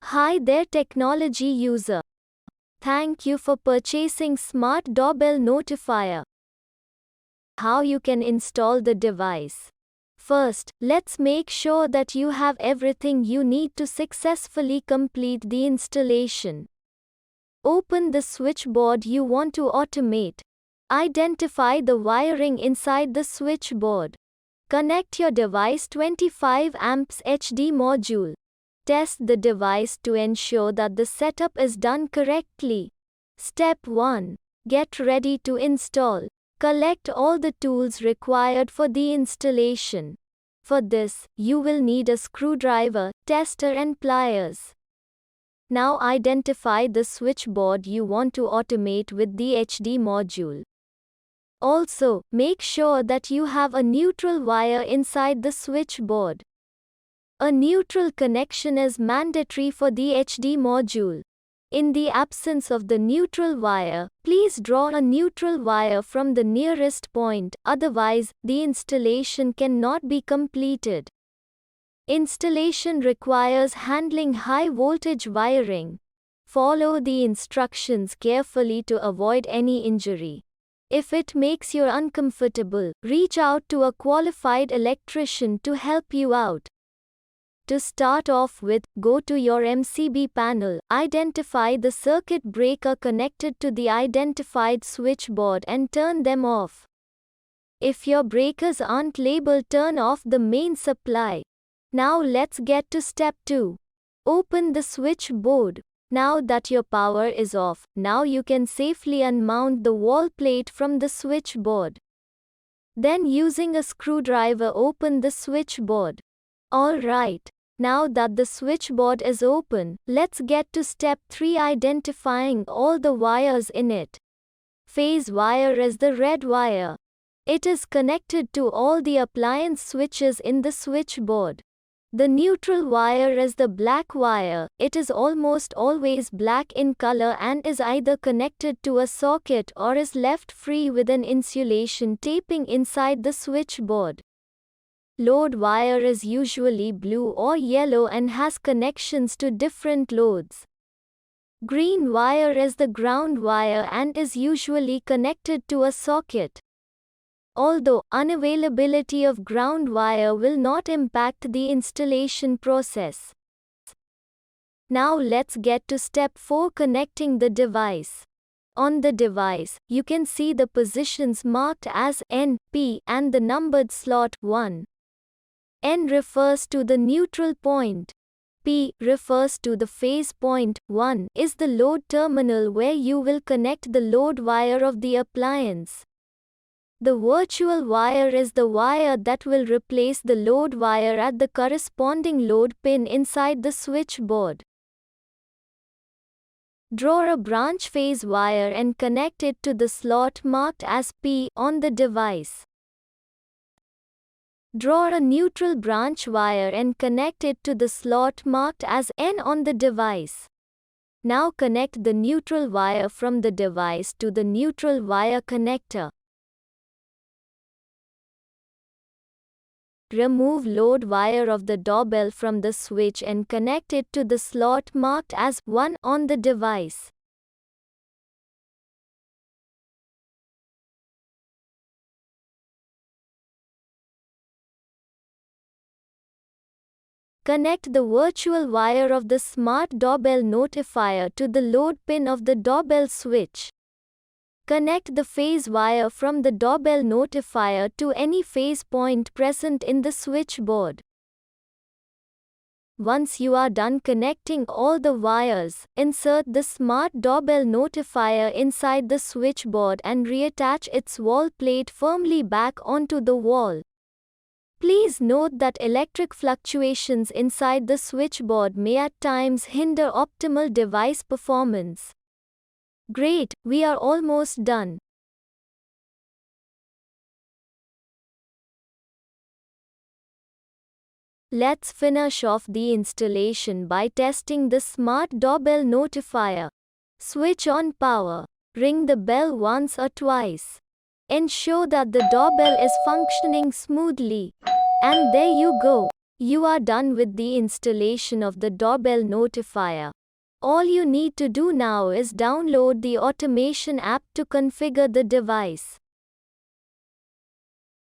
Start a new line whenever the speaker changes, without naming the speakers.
Hi there, technology user. Thank you for purchasing Smart Doorbell Notifier. How you can install the device. First, let's make sure that you have everything you need to successfully complete the installation. Open the switchboard you want to automate. Identify the wiring inside the switchboard. Connect your device 25 amps HD module. Test the device to ensure that the setup is done correctly. Step 1. Get ready to install. Collect all the tools required for the installation. For this, you will need a screwdriver, tester and pliers. Now identify the switchboard you want to automate with the HD module. Also, make sure that you have a neutral wire inside the switchboard. A neutral connection is mandatory for the HD module. In the absence of the neutral wire, please draw a neutral wire from the nearest point, otherwise, the installation cannot be completed. Installation requires handling high voltage wiring. Follow the instructions carefully to avoid any injury. If it makes you uncomfortable, reach out to a qualified electrician to help you out. To start off with, go to your MCB panel, identify the circuit breaker connected to the identified switchboard and turn them off. If your breakers aren't labeled, turn off the main supply. Now let's get to step 2. Open the switchboard. Now that your power is off, now you can safely unmount the wall plate from the switchboard. Then using a screwdriver open the switchboard. Alright. Now that the switchboard is open, let's get to step 3, identifying all the wires in it. Phase wire is the red wire. It is connected to all the appliance switches in the switchboard. The neutral wire is the black wire. It is almost always black in color and is either connected to a socket or is left free with an insulation taping inside the switchboard. Load wire is usually blue or yellow and has connections to different loads. Green wire is the ground wire and is usually connected to a socket. Although unavailability of ground wire will not impact the installation process. Now let's get to step 4, connecting the device. On the device, you can see the positions marked as N, P and the numbered slot 1. N refers to the neutral point. P refers to the phase point. 1 is the load terminal where you will connect the load wire of the appliance. The virtual wire is the wire that will replace the load wire at the corresponding load pin inside the switchboard. Draw a branch phase wire and connect it to the slot marked as P on the device. Draw a neutral branch wire and connect it to the slot marked as N on the device. Now connect the neutral wire from the device to the neutral wire connector. Remove load wire of the doorbell from the switch and connect it to the slot marked as 1 on the device. Connect the virtual wire of the Smart Doorbell Notifier to the load pin of the doorbell switch. Connect the phase wire from the doorbell notifier to any phase point present in the switchboard. Once you are done connecting all the wires, insert the Smart Doorbell Notifier inside the switchboard and reattach its wall plate firmly back onto the wall. Please note that electric fluctuations inside the switchboard may at times hinder optimal device performance. Great, we are almost done. Let's finish off the installation by testing the Smart Doorbell Notifier. Switch on power. Ring the bell once or twice. Ensure that the doorbell is functioning smoothly. And there you go. You are done with the installation of the doorbell notifier. All you need to do now is download the automation app to configure the device.